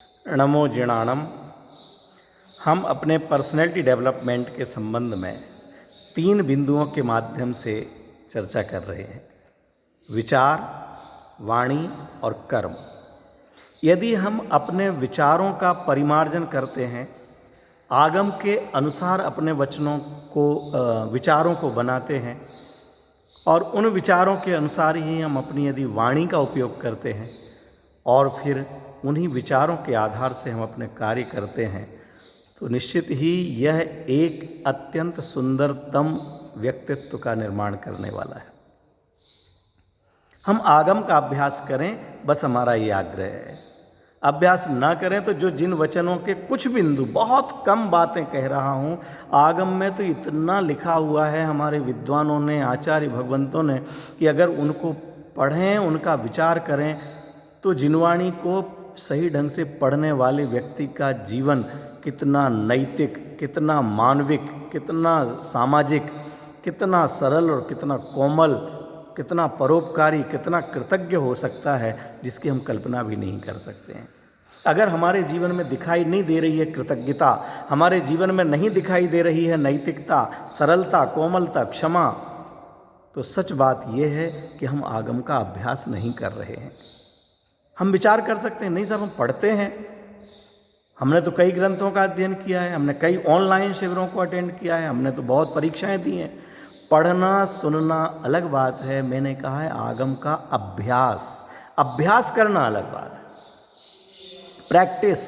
नमो जिणाणम। हम अपने personality development के संबंध में 3 बिंदुओं के माध्यम से चर्चा कर रहे हैं: विचार, वाणी और कर्म। यदि हम अपने विचारों का परिमार्जन करते हैं, आगम के अनुसार अपने विचारों को बनाते हैं और उन विचारों के अनुसार ही हम अपनी यदि वाणी का उपयोग करते हैं और फिर उन्हीं विचारों के आधार से हम अपने कार्य करते हैं, तो निश्चित ही यह एक अत्यंत सुंदरतम व्यक्तित्व का निर्माण करने वाला है। हम आगम का अभ्यास करें, बस हमारा ये आग्रह है। अभ्यास ना करें तो जिन वचनों के कुछ बिंदु, बहुत कम बातें कह रहा हूँ, आगम में तो इतना लिखा हुआ है हमारे विद्वानों ने, आचार्य भगवंतों ने, कि अगर उनको पढ़ें, उनका विचार करें, तो जिनवाणी को सही ढंग से पढ़ने वाले व्यक्ति का जीवन कितना नैतिक, कितना मानविक, कितना सामाजिक, कितना सरल और कितना कोमल, कितना परोपकारी, कितना कृतज्ञ हो सकता है, जिसकी हम कल्पना भी नहीं कर सकते हैं। अगर हमारे जीवन में दिखाई नहीं दे रही है कृतज्ञता, हमारे जीवन में नहीं दिखाई दे रही है नैतिकता, सरलता, कोमलता, क्षमा, तो सच बात यह है कि हम आगम का अभ्यास नहीं कर रहे हैं। हम विचार कर सकते हैं, नहीं साहब हम पढ़ते हैं, हमने तो कई ग्रंथों का अध्ययन किया है, हमने कई ऑनलाइन शिविरों को अटेंड किया है, हमने तो बहुत परीक्षाएं दी हैं। पढ़ना सुनना अलग बात है, मैंने कहा है आगम का अभ्यास करना अलग बात है। प्रैक्टिस,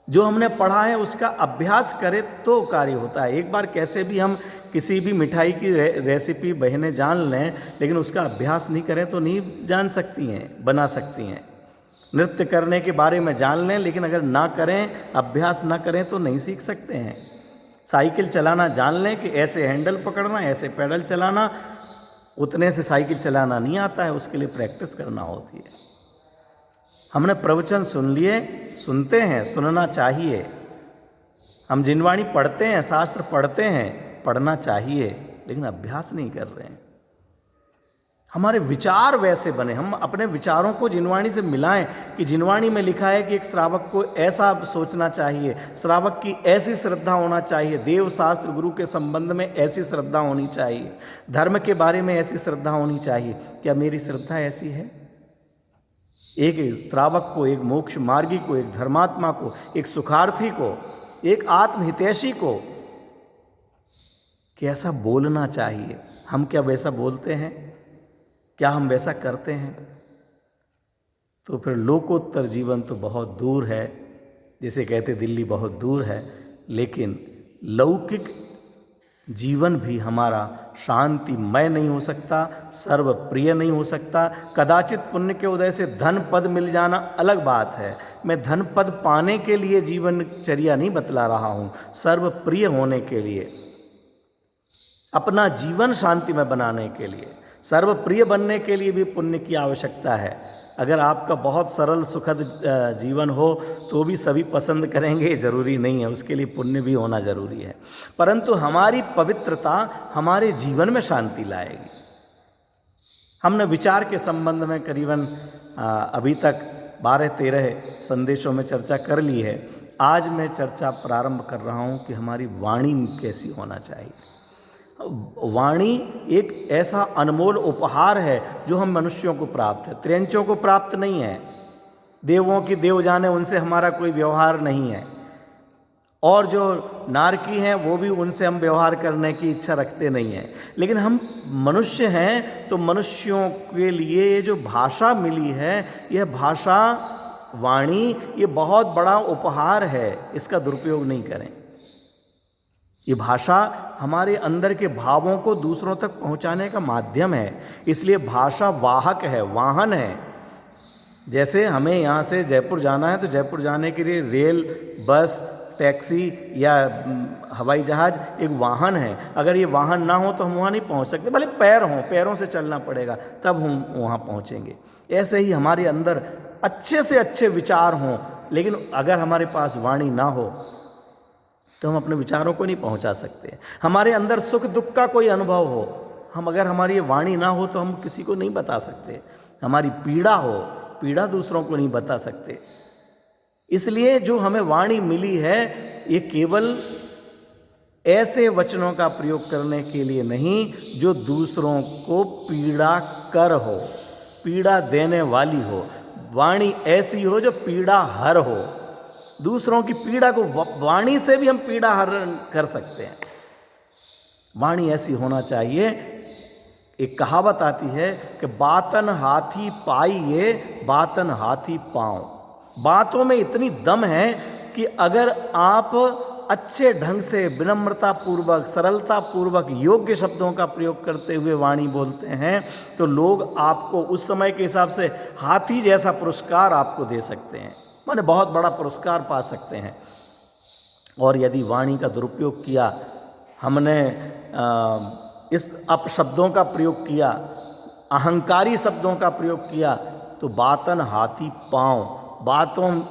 जो हमने पढ़ा है उसका अभ्यास करें तो कार्य होता है। एक बार कैसे भी हम किसी भी मिठाई की रेसिपी बहने जान लें, लेकिन उसका अभ्यास नहीं करें तो नहीं जान सकती हैं, बना सकती हैं। नृत्य करने के बारे में जान लें, लेकिन अगर ना करें, अभ्यास ना करें तो नहीं सीख सकते हैं। साइकिल चलाना जान लें कि ऐसे हैंडल पकड़ना, ऐसे पैडल चलाना, उतने से साइकिल चलाना नहीं आता है, उसके लिए प्रैक्टिस करना होती है। हमने प्रवचन सुन लिए, सुनते हैं, सुनना चाहिए। हम जिनवाणी पढ़ते हैं, शास्त्र पढ़ते हैं, पढ़ना चाहिए, लेकिन अभ्यास नहीं कर रहे हैं। हमारे विचार वैसे बने, हम अपने विचारों को जिनवाणी से मिलाएं कि जिनवाणी में लिखा है कि एक श्रावक को ऐसा सोचना चाहिए, श्रावक की ऐसी श्रद्धा होना चाहिए, देव शास्त्र गुरु के संबंध में ऐसी श्रद्धा होनी चाहिए, धर्म के बारे में ऐसी श्रद्धा होनी चाहिए। क्या मेरी श्रद्धा ऐसी है? एक श्रावक को, एक मोक्ष मार्गी को, एक धर्मात्मा को, एक सुखार्थी को, एक आत्महितैषी को कैसा बोलना चाहिए, हम क्या वैसा बोलते हैं? क्या हम वैसा करते हैं? तो फिर लोकोत्तर जीवन तो बहुत दूर है, जैसे कहते दिल्ली बहुत दूर है, लेकिन लौकिक जीवन भी हमारा शांतिमय नहीं हो सकता, सर्वप्रिय नहीं हो सकता। कदाचित पुण्य के उदय से धन पद मिल जाना अलग बात है। मैं धन पद पाने के लिए जीवनचर्या नहीं बतला रहा हूँ, सर्वप्रिय होने के लिए, अपना जीवन शांतिमय बनाने के लिए, सर्वप्रिय बनने के लिए भी पुण्य की आवश्यकता है। अगर आपका बहुत सरल सुखद जीवन हो तो भी सभी पसंद करेंगे, जरूरी नहीं है, उसके लिए पुण्य भी होना जरूरी है। परंतु हमारी पवित्रता हमारे जीवन में शांति लाएगी। हमने विचार के संबंध में करीबन अभी तक 12-13 संदेशों में चर्चा कर ली है। आज मैं चर्चा प्रारंभ कर रहा हूँ कि हमारी वाणी कैसी होना चाहिए। वाणी एक ऐसा अनमोल उपहार है जो हम मनुष्यों को प्राप्त है, त्रियंचों को प्राप्त नहीं है। देवों की देव जाने, उनसे हमारा कोई व्यवहार नहीं है, और जो नारकी हैं वो भी उनसे हम व्यवहार करने की इच्छा रखते नहीं हैं। लेकिन हम मनुष्य हैं, तो मनुष्यों के लिए ये जो भाषा मिली है, यह भाषा, वाणी, ये बहुत बड़ा उपहार है। इसका दुरुपयोग नहीं करें। ये भाषा हमारे अंदर के भावों को दूसरों तक पहुंचाने का माध्यम है, इसलिए भाषा वाहक है, वाहन है। जैसे हमें यहाँ से जयपुर जाना है, तो जयपुर जाने के लिए रेल, बस, टैक्सी या हवाई जहाज़ एक वाहन है। अगर ये वाहन ना हो तो हम वहाँ नहीं पहुँच सकते। भले पैर हों, पैरों से चलना पड़ेगा, तब हम वहाँ पहुँचेंगे। ऐसे ही हमारे अंदर अच्छे से अच्छे विचार हों, लेकिन अगर हमारे पास वाणी ना हो तो हम अपने विचारों को नहीं पहुंचा सकते। हमारे अंदर सुख दुख का कोई अनुभव हो, अगर हमारी वाणी ना हो तो हम किसी को नहीं बता सकते। हमारी पीड़ा हो, पीड़ा दूसरों को नहीं बता सकते। इसलिए जो हमें वाणी मिली है ये केवल ऐसे वचनों का प्रयोग करने के लिए नहीं जो दूसरों को पीड़ा कर हो, पीड़ा देने वाली हो। वाणी ऐसी हो जो पीड़ा हर हो। दूसरों की पीड़ा को वाणी से भी हम पीड़ा हरण कर सकते हैं। वाणी ऐसी होना चाहिए। एक कहावत आती है कि बातन हाथी पाइए बातन हाथी पाँव। बातों में इतनी दम है कि अगर आप अच्छे ढंग से विनम्रता पूर्वक, सरलता पूर्वक, योग्य शब्दों का प्रयोग करते हुए वाणी बोलते हैं तो लोग आपको उस समय के हिसाब से हाथी जैसा पुरस्कार आपको दे सकते हैं, माने बहुत बड़ा पुरस्कार पा सकते हैं। और यदि वाणी का दुरुपयोग किया, हमने इस अपशब्दों का प्रयोग किया, अहंकारी शब्दों का प्रयोग किया, तो बातन हाथी पाँव,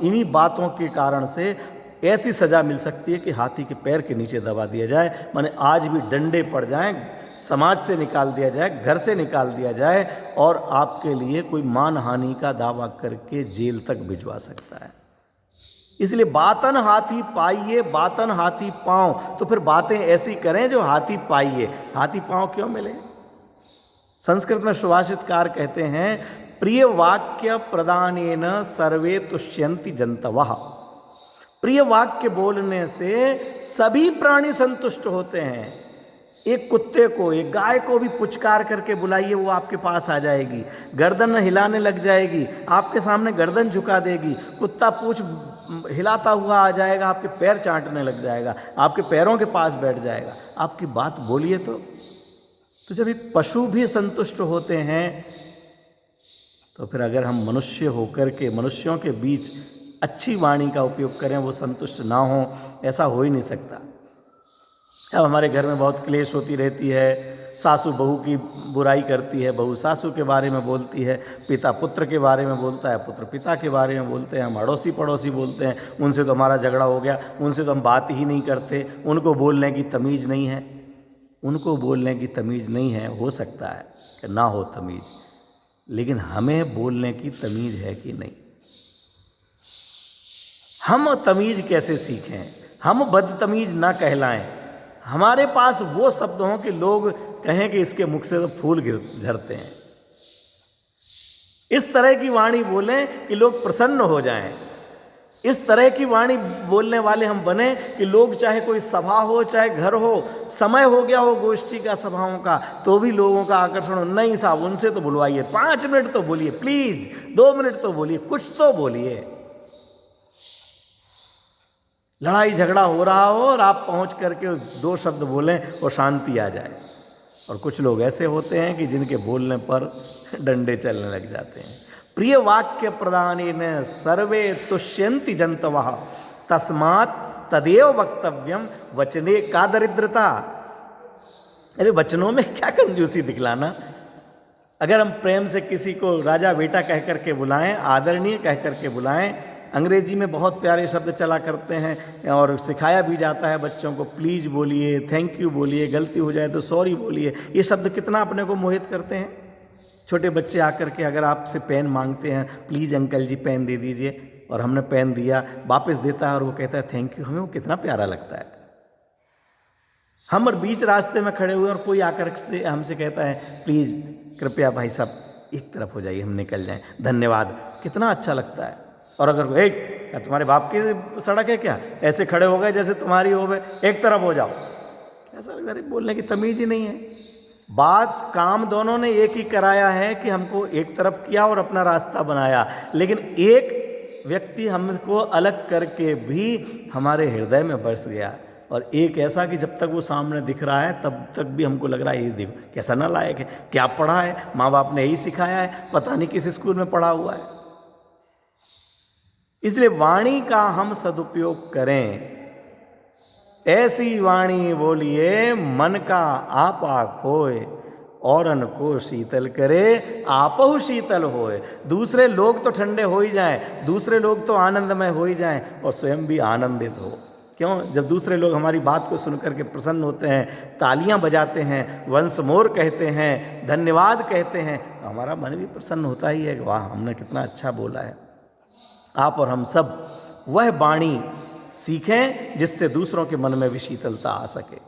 इन्हीं बातों के कारण से ऐसी सज़ा मिल सकती है कि हाथी के पैर के नीचे दबा दिया जाए, माने आज भी डंडे पड़ जाएं, समाज से निकाल दिया जाए, घर से निकाल दिया जाए और आपके लिए कोई मानहानि का दावा करके जेल तक भिजवा सकता है। इसलिए बातन हाथी पाइए बातन हाथी पाँव। तो फिर बातें ऐसी करें जो हाथी पाइए, हाथी पाँव क्यों मिले। संस्कृत में सुभाषितकार कहते हैं, प्रिय वाक्य प्रदानेन सर्वे तुष्यन्ति जंतवः। प्रिय वाक्य बोलने से सभी प्राणी संतुष्ट होते हैं। एक कुत्ते को, एक गाय को भी पुचकार करके बुलाइए, वो आपके पास आ जाएगी, गर्दन हिलाने लग जाएगी, आपके सामने गर्दन झुका देगी। कुत्ता पूंछ हिलाता हुआ आ जाएगा, आपके पैर चाटने लग जाएगा, आपके पैरों के पास बैठ जाएगा। आपकी बात बोलिए तो जब एक पशु भी संतुष्ट होते हैं तो फिर अगर हम मनुष्य होकर के मनुष्यों के बीच अच्छी वाणी का उपयोग करें, वो संतुष्ट ना हो, ऐसा हो ही नहीं सकता। अब हमारे घर में बहुत क्लेश होती रहती है, सासू बहू की बुराई करती है, बहू सासू के बारे में बोलती है, पिता पुत्र के बारे में बोलता है, पुत्र पिता के बारे में बोलते हैं, हम अड़ोसी पड़ोसी बोलते हैं, उनसे तो हमारा झगड़ा हो गया, उनसे तो हम बात ही नहीं करते, उनको बोलने की तमीज़ नहीं है। उनको बोलने की तमीज़ नहीं है, हो सकता है कि ना हो तमीज़, लेकिन हमें बोलने की तमीज़ है कि नहीं। हम तमीज़ कैसे सीखें, हम बदतमीज़ ना कहलाएं, हमारे पास वो शब्द हों कि लोग कहें कि इसके मुख से तो फूल झरते हैं। इस तरह की वाणी बोलें कि लोग प्रसन्न हो जाएं। इस तरह की वाणी बोलने वाले हम बने कि लोग, चाहे कोई सभा हो, चाहे घर हो, समय हो गया हो गोष्ठी का, सभाओं का, तो भी लोगों का आकर्षण हो, नहीं साहब उनसे तो बुलवाइए, 5 मिनट तो बोलिए प्लीज, 2 मिनट तो बोलिए, कुछ तो बोलिए। लड़ाई झगड़ा हो रहा हो और आप पहुंच करके 2 शब्द बोलें और शांति आ जाए। और कुछ लोग ऐसे होते हैं कि जिनके बोलने पर डंडे चलने लग जाते हैं। प्रिय वाक्य प्रदानेन सर्वे तुष्यन्ति जंतवः तस्मात् तदेव वक्तव्यम वचने का दरिद्रता। अरे वचनों में क्या कंजूसी दिखलाना। अगर हम प्रेम से किसी को राजा बेटा कह करके बुलाएं, आदरणीय कह करके बुलाएं, अंग्रेजी में बहुत प्यारे शब्द चला करते हैं और सिखाया भी जाता है बच्चों को, प्लीज़ बोलिए, थैंक यू बोलिए, गलती हो जाए तो सॉरी बोलिए। ये शब्द कितना अपने को मोहित करते हैं। छोटे बच्चे आकर के अगर आपसे पेन मांगते हैं, प्लीज़ अंकल जी पेन दे दीजिए, और हमने पेन दिया, वापस देता है और वो कहता है थैंक यू, हमें वो कितना प्यारा लगता है। हम और बीच रास्ते में खड़े हुए और कोई आकर से हमसे कहता है प्लीज़ कृपया भाई साहब एक तरफ हो जाइए, हम निकल जाएं, धन्यवाद, कितना अच्छा लगता है। और अगर एक क्या तुम्हारे बाप की सड़क है क्या, ऐसे खड़े हो गए जैसे तुम्हारी हो गए, एक तरफ हो जाओ, कैसा लगता है। बोलने की तमीज़ ही नहीं है। बात काम दोनों ने एक ही कराया है कि हमको एक तरफ किया और अपना रास्ता बनाया, लेकिन एक व्यक्ति हमको अलग करके भी हमारे हृदय में बस गया, और एक ऐसा कि जब तक वो सामने दिख रहा है तब तक भी हमको लग रहा है ये देखो कैसा नालायक है, क्या पढ़ा है, माँ बाप ने यही सिखाया है, पता नहीं किस स्कूल में पढ़ा हुआ है। इसलिए वाणी का हम सदुपयोग करें, ऐसी वाणी बोलिए मन का आपा खोए, औरन को शीतल करे आपहु शीतल होए। दूसरे लोग तो ठंडे हो ही जाएं, दूसरे लोग तो आनंदमय हो ही जाएं और स्वयं भी आनंदित हो। क्यों? जब दूसरे लोग हमारी बात को सुनकर के प्रसन्न होते हैं, तालियां बजाते हैं, वंस मोर कहते हैं, धन्यवाद कहते हैं, तो हमारा मन भी प्रसन्न होता ही है कि वाह हमने कितना अच्छा बोला है। आप और हम सब वह वाणी सीखें जिससे दूसरों के मन में भी शीतलता आ सके।